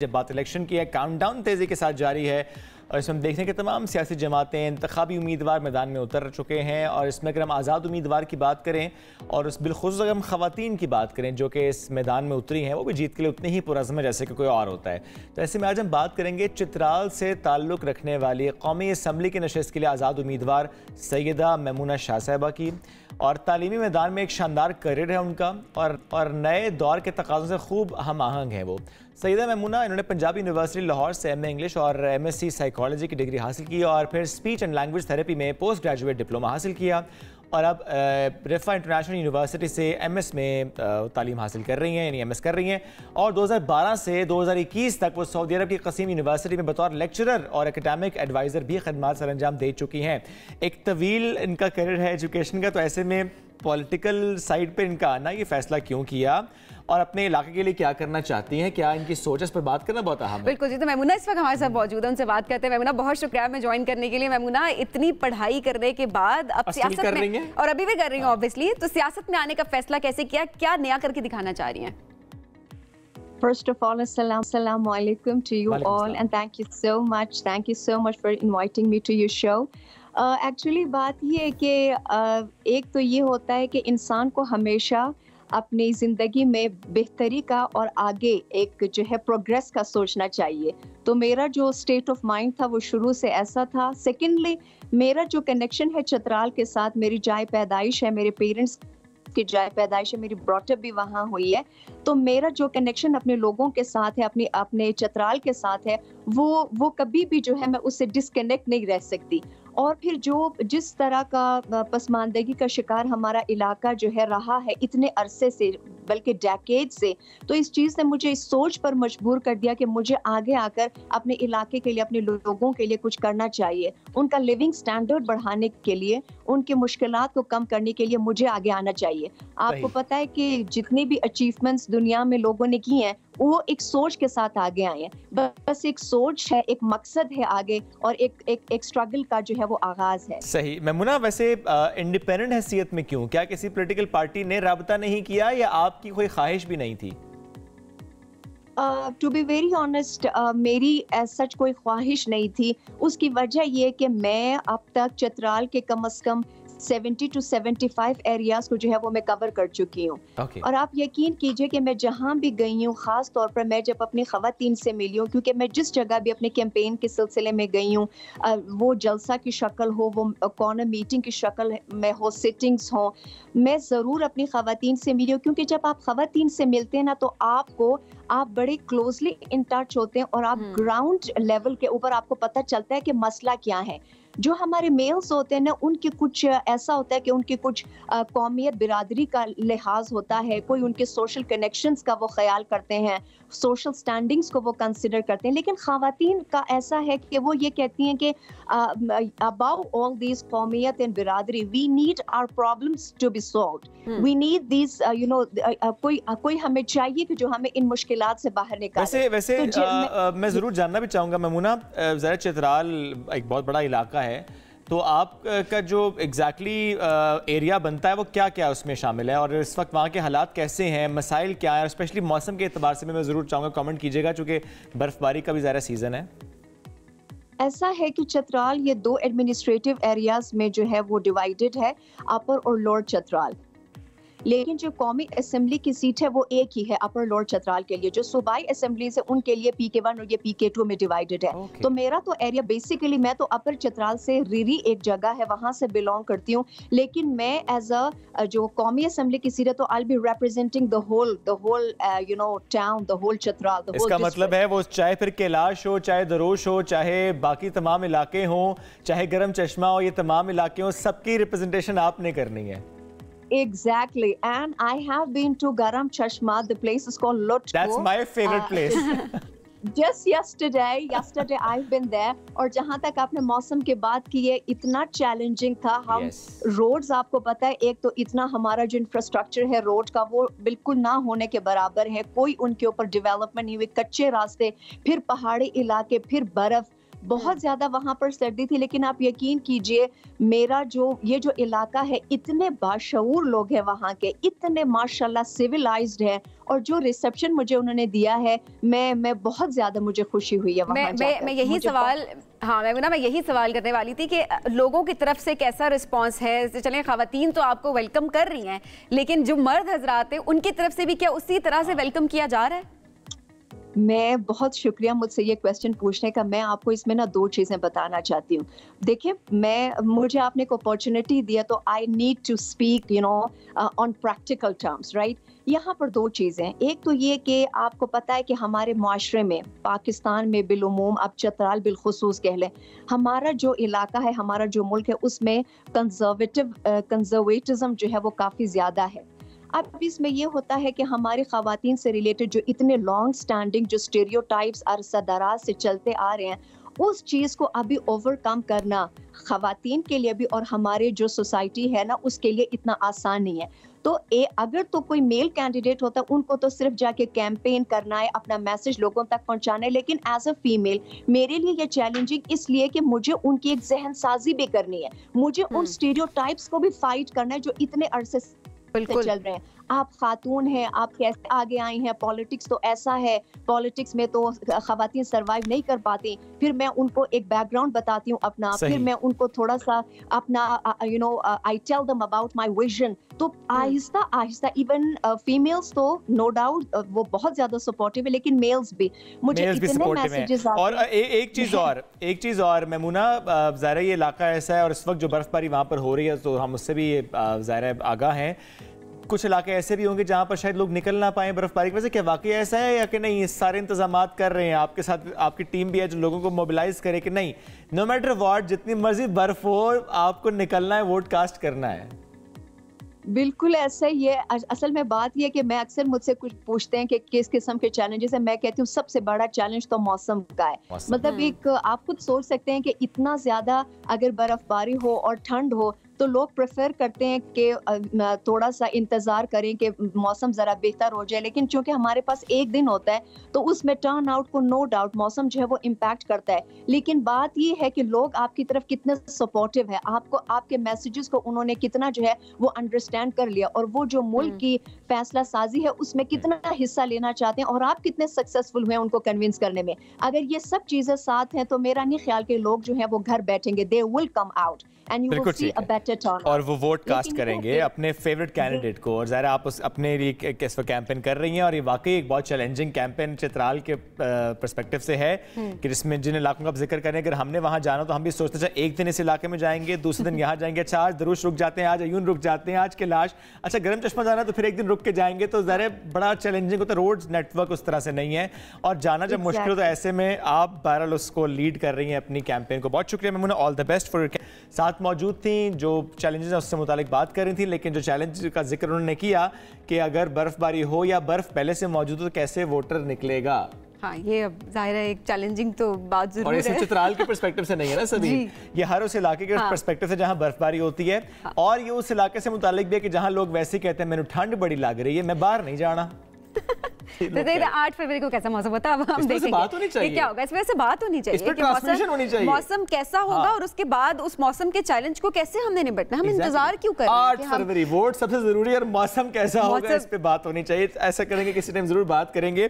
جب بات الیکشن کی ہے، کاؤنٹ ڈاؤن تیزی کے ساتھ جاری ہے اور اس میں ہم دیکھتے ہیں کہ تمام سیاسی جماعتیں انتخابی امیدوار میدان میں اتر چکے ہیں، اور اس میں اگر ہم آزاد امیدوار کی بات کریں اور اس بالخصوص اگر ہم خواتین کی بات کریں جو کہ اس میدان میں اتری ہیں، وہ بھی جیت کے لیے اتنی ہی پرعزم ہے جیسے کہ کوئی اور ہوتا ہے۔ تو ایسے میں آج ہم بات کریں گے چترال سے تعلق رکھنے والی قومی اسمبلی کی نشست کے لیے آزاد امیدوار سیدہ میمونہ شاہ صاحبہ کی، اور تعلیمی میدان میں ایک شاندار کریئر ہے ان کا، اور نئے دور کے تقاضوں سے خوب ہم آہنگ ہیں وہ۔ سیدہ میمونہ انہوں نے پنجابی یونیورسٹی لاہور سے ایم اے انگلش اور ایم ایس سی سائیکالوجی کی ڈگری حاصل کی، اور پھر اسپیچ اینڈ لینگویج تھیراپی میں پوسٹ گریجویٹ ڈپلوما حاصل کیا، اور اب رفا انٹرنیشنل یونیورسٹی سے ایم ایس میں تعلیم حاصل کر رہی ہیں، یعنی ایم ایس کر رہی ہیں، اور 2012 سے 2021 تک وہ سعودی عرب کی قصیم یونیورسٹی میں بطور لیکچرر اور اکیڈمک ایڈوائزر بھی خدمات سر انجام دے چکی ہیں۔ ایک طویل ان کا کریئر ہے ایجوکیشن کا، تو ایسے میں پولیٹیکل سائیڈ پہ ان کا آنا، یہ فیصلہ کیوں کیا اور اپنے علاقے کے لیے کیا کرنا چاہتی ہیں، کیا ان کی سوچ اس پر بات کرنا بہت اہم ہے۔ بالکل جی، تو میمونہ اس وقت ہمارے ساتھ موجود ہے، ان سے بات کرتے ہیں۔ میمونہ بہت شکریہ ہمیں جوائن کرنے کے لیے۔ میمونہ اتنی پڑھائی کرنے کے بعد اب سیاست میں، اور ابھی بھی کر رہی ہیں obviously، تو سیاست میں آنے کا فیصلہ کیسے کیا، کیا نیا کر کے دکھانا چاہ رہی ہیں؟ First of all, assalamu alaikum to you all, and thank you so much for inviting me to your show. Actually بات یہ ہے کہ ایک تو یہ ہوتا ہے کہ انسان کو ہمیشہ اپنی زندگی میں بہتری کا اور آگے ایک جو ہے پروگریس کا سوچنا چاہیے، تو میرا جو اسٹیٹ آف مائنڈ تھا وہ شروع سے ایسا تھا۔ سیکنڈلی میرا جو کنیکشن ہے چترال کے ساتھ، میری جائے پیدائش ہے، میرے پیرنٹس کی جائے پیدائش ہے، میری براٹ اپ بھی وہاں ہوئی ہے، تو میرا جو کنیکشن اپنے لوگوں کے ساتھ ہے، اپنے چترال کے ساتھ ہے، وہ کبھی بھی جو ہے میں اس سے ڈسکنیکٹ نہیں رہ سکتی۔ اور پھر جس طرح کا پسماندگی کا شکار ہمارا علاقہ جو ہے رہا ہے اتنے عرصے سے، بلکہ ڈیکیڈ سے، تو اس چیز نے مجھے اس سوچ پر مجبور کر دیا کہ مجھے آگے آ کر اپنے علاقے کے لیے، اپنے لوگوں کے لیے کچھ کرنا چاہیے، ان کا لیونگ سٹینڈرڈ بڑھانے کے لیے، ان کی مشکلات کو کم کرنے کے لیے مجھے آگے آنا چاہیے۔ آپ کو پتہ ہے کہ جتنی بھی اچیومنٹس دنیا میں لوگوں نے کی ہیں وہ ایک سوچ کے ساتھ آگے آئے ہیں، بس ایک سوچ ہے، ایک مقصد ہے آگے، اور ایک اسٹرگل کا جو ہے وہ آغاز ہے۔ صحیح۔ میمونہ ویسے انڈیپینڈنٹ حیثیت میں کیوں؟ کیا کسی پولیٹیکل پارٹی نے رابطہ نہیں کیا یا آپ کی کوئی خواہش بھی نہیں تھی؟ ٹو بی ویری آنیسٹ، میری سچ کوئی خواہش نہیں تھی۔ اس کی وجہ یہ کہ میں اب تک چترال کے کم از کم 70 to 75 ایریاز کو جو ہے وہ میں کور کر چکی ہوں، اور آپ یقین کیجئے کہ میں جہاں بھی گئی ہوں، خاص طور پر میں جب اپنی خواتین سے ملی ہوں، کیونکہ میں جس جگہ بھی اپنے کیمپین کے سلسلے میں گئی ہوں، وہ جلسہ کی شکل ہو، وہ کارنر میٹنگ کی شکل میں ہو، سٹنگز ہوں، میں ضرور اپنی خواتین سے ملی ہوں، کیونکہ جب آپ خواتین سے ملتے ہیں نا تو آپ بڑے کلوزلی ان ٹچ ہوتے ہیں، اور آپ گراؤنڈ لیول کے اوپر آپ کو پتہ چلتا ہے کہ مسئلہ کیا ہے۔ جو ہمارے میلز ہوتے ہیں نا، ان کی کچھ ایسا ہوتا ہے کہ ان کی کچھ قومیت برادری کا لحاظ ہوتا ہے، کوئی ان کے سوشل کنیکشنز کا وہ خیال کرتے ہیں، سوشل سٹینڈنگز کو وہ کنسیڈر کرتے ہیں، لیکن خواتین کا ایسا ہے کہ وہ یہ کہتی ہیں کہ above all these قومیت and برادری we need our problems to be solved, we need these کوئی ہمیں چاہیے کہ جو ہمیں ان مشکلات سے باہر نکالے۔ ویسے میں ضرور جاننا بھی چاہوں گا میمونہ، ذرا چترال ایک بہت بڑا علاقہ ہے، تو آپ کا جو ایگزیکٹلی ایریا بنتا ہے وہ کیا کیا اس میں شامل ہے، اور اس وقت وہاں کے حالات کیسے ہیں، مسائل کیا ہیں، اور اسپیشلی موسم کے اعتبار سے میں ضرور چاہوں گا کامنٹ کیجیے گا چونکہ برف باری کا بھی ظاہر سیزن ہے۔ ایسا ہے کہ چترال یہ 2 ایڈمنسٹریٹو ایریاز میں جو ہے وہ ڈیوائیڈڈ ہے، اپر اور لوور چترال، لیکن جو قومی اسمبلی کی سیٹ ہے وہ ایک ہی ہے اپر لوور چترال کے لیے۔ جو صوبائی اسمبلیز ہے ان کے لیے PK1 اور یہ PK2 میں ڈیوائیڈڈ ہے۔ تو میرا تو ایریا بیسیکلی، میں تو اپر چترال سے ریری ایک جگہ ہے وہاں سے بلونگ کرتی ہوں، لیکن میں ایز جو قومی اسمبلی کی سیٹ ہے تو I'll be representing the whole town, the whole Chitral. اس کا مطلب ہے وہ چاہے پھر کیلاش ہو، چاہے دروش ہو، چاہے باقی تمام علاقے ہوں، چاہے گرم چشمہ ہو، یہ تمام علاقے ہوں، سب کی ریپرزنٹیشن آپ نے کرنی ہے۔ Exactly, and I have been to Garam Chashma. The place is called Lutko. That's my favorite place. Just yesterday I've been there. اور جہاں تک آپ نے موسم کی بات کی ہے، اتنا چیلنجنگ تھا۔ ہم روڈز، آپ کو پتہ ہے ایک تو اتنا ہمارا جو انفراسٹرکچر ہے روڈ کا وہ بالکل نہ ہونے کے برابر ہے، کوئی ان کے اوپر ڈیولپمنٹ نہیں ہوئی، کچے راستے، پھر پہاڑی علاقے، پھر برف، بہت زیادہ وہاں پر سردی تھی، لیکن آپ یقین کیجئے میرا یہ جو علاقہ ہے، اتنے باشعور لوگ ہیں وہاں کے، اتنے ماشاءاللہ سیولائزڈ ہے، اور جو ریسپشن مجھے انہوں نے دیا ہے، میں بہت زیادہ مجھے خوشی ہوئی ہے وہاں جا کر۔ میں یہی سوال میں یہی سوال کرنے والی تھی کہ لوگوں کی طرف سے کیسا رسپانس ہے؟ چلیں خواتین تو آپ کو ویلکم کر رہی ہیں، لیکن جو مرد حضرات ہیں ان کی طرف سے بھی کیا اسی طرح سے ویلکم کیا جا رہا ہے؟ میں بہت شکریہ مجھ سے یہ کویسچن پوچھنے کا۔ میں آپ کو اس میں نا 2 چیزیں بتانا چاہتی ہوں۔ دیکھیں، مجھے آپ نے ایک اپارچونٹی دیا تو I need to speak on practical terms, right? یہاں پر 2 چیزیں، ایک تو یہ کہ آپ کو پتہ ہے کہ ہمارے معاشرے میں، پاکستان میں بالعموم، اب چترال بالخصوص کہہ لیں، ہمارا جو علاقہ ہے، ہمارا جو ملک ہے، اس میں کنزرویٹزم جو ہے وہ کافی زیادہ ہے۔ اب اس میں یہ ہوتا ہے کہ ہماری خواتین سے ریلیٹڈ جو اتنے لانگ سٹینڈنگ جو اسٹیریوٹائپس عرصہ دراز سے چلتے آ رہے ہیں، اس چیز کو ابھی اوور کم کرنا خواتین کے لیے بھی اور ہمارے جو سوسائٹی ہے نا اس کے لیے اتنا آسان نہیں ہے۔ تو اگر تو کوئی میل کینڈیڈیٹ ہوتا ہے، ان کو تو صرف جا کے کیمپین کرنا ہے، اپنا میسج لوگوں تک پہنچانا ہے، لیکن ایز اے فیمیل میرے لیے یہ چیلنجنگ اس لیے کہ مجھے ان کی ایک ذہن سازی بھی کرنی ہے، مجھے ان اسٹیریوٹائپس کو بھی فائٹ کرنا ہے جو اتنے عرصے سے چل رہے ہیں۔ آپ خاتون ہیں، آپ کیسے آگے آئی ہیں، پالیٹکس تو ایسا ہے، پالیٹکس میں تو خواتین سروائیو نہیں کر پاتی۔ پھر میں ان کو ایک بیک گراؤنڈ بتاتی ہوں اپنا، پھر میں ان کو تھوڑا سا اپنا I tell them about my vision. تو آہستہ آہستہ ایون فیمیلز تو نو ڈاؤٹ وہ بہت زیادہ سپورٹیو ہے، لیکن میلز بھی مجھے اتنے میسیجز آتے ہیں۔ اور ایک چیز اور میمونہ، ظاہر یہ علاقہ ایسا ہے اور اس وقت جو برف باری وہاں پر ہو رہی ہے تو ہم اس سے بھی ظاہر آگاہ ہیں، کچھ علاقے ایسے بھی ہوں گے جہاں پر شاید لوگ نکل نہ پائیں برف باری کی وجہ سے۔ کیا واقعی ایسا ہے یا کہ نہیں؟ سارے انتظامات کر رہے ہیں، آپ کے ساتھ آپ کی ٹیم بھی ہے جو لوگوں کو موبلائز کرے کہ نہیں، نو میٹر واٹ، جتنی مرضی برف ہو، آپ کو نکلنا ہے، ووٹ کاسٹ کرنا ہے؟ بالکل ایسا ہی ہے۔ اصل میں بات یہ کہ میں اکثر مجھ سے کچھ پوچھتے ہیں کہ کس قسم کے چیلنجز ہیں، میں کہتی ہوں سب سے بڑا چیلنج تو موسم کا ہے۔ مطلب ایک آپ خود سوچ سکتے ہیں کہ اتنا زیادہ اگر برف باری ہو اور ٹھنڈ ہو تو لوگ پریفر کرتے ہیں کہ تھوڑا سا انتظار کریں کہ موسم ذرا بہتر ہو جائے، لیکن چونکہ ہمارے پاس ایک دن ہوتا ہے تو اس میں ٹرن آؤٹ کو نو ڈاؤٹ موسم جو ہے وہ امپیکٹ کرتا ہے۔ لیکن بات یہ ہے کہ لوگ آپ کی طرف کتنے سپورٹیو ہے، آپ کو آپ کے میسیجز کو انہوں نے کتنا جو ہے وہ انڈرسٹینڈ کر لیا، اور وہ جو ملک کی فیصلہ سازی ہے اس میں کتنا حصہ لینا چاہتے ہیں، اور آپ کتنے سکسیسفل ہوئے ان کو کنونس کرنے میں۔ اگر یہ سب چیزیں ساتھ ہیں تو میرا نہیں خیال کہ لوگ جو ہیں وہ گھر بیٹھیں گے، they will come out and you will see a better turnout۔ اور وہ ووٹ کاسٹ کریں گے اپنے فیورٹ کینڈیڈیٹ کو، اور ظاہر آپ اپنے لیے اس وقت کیمپین کر رہی ہیں، اور یہ واقعی ایک بہت چیلنجنگ کیمپین چترال کے پرسپیکٹیو سے ہے کہ جس میں جن علاقوں کا آپ ذکر کریں، اگر ہم نے وہاں جانا تو ہم بھی سوچتے ہیں ایک دن اس علاقے میں جائیں گے، دوسرے دن یہاں جائیں گے، اچھا آج دروش رک جاتے ہیں، آج عیون رک جاتے ہیں، آج کیلاش، اچھا گرم چشمہ جانا تو پھر ایک دن رک کے جائیں گے، تو ظاہر بڑا چیلنجنگ ہوتا ہے، روڈ نیٹ ورک اس طرح سے نہیں ہے، اور جانا جب مشکل ہو تو ایسے میں آپ بہرحال اس کو لیڈ کر رہی ہیں اپنی کیمپین کو۔ بہت شکریہ میمونہ، آل دا بیسٹ فار ساتھ موجود تھیں جو چیلنجز ہیں اس سے متعلق بات کر رہی تھیں، لیکن جو چیلنج کا ذکر انہوں نے کیا کہ اگر برف باری ہو یا برف پہلے سے موجود ہو تو کیسے ووٹر نکلے گا۔ ہاں، یہ اب ظاہر ہے ایک چیلنجنگ تو بات ضرور ہے، اور اس چترال کے پرسپیکٹیو سے نہیں ہے نا سبھی، یہ ہر اس علاقے کے پرسپیکٹیو سے جہاں برف باری ہوتی ہے، اور یہ اس علاقے سے متعلق بھی ہے کہ جہاں لوگ ویسے کہتے ہیں میں نے ٹھنڈ بڑی لگ رہی ہے، میں باہر نہیں جانا۔ 8 فروری کو کیسا موسم ہوتا ہے اب ہم دیکھیں گے کیا ہوگا، اس وجہ سے بات ہونی چاہیے کہ موسم کیسا ہوگا، اور اس کے بعد اس موسم کے چیلنج کو کیسے ہم نے نپٹنا ہے، ہم انتظار کیوں کر رہے ہیں؟ 8 فروری ووٹ سب سے ضروری ہے، اور موسم کیسا ہوگا اس پہ بات ہونی چاہیے، ایسا کریں گے کسی ٹائم ضرور بات کریں گے۔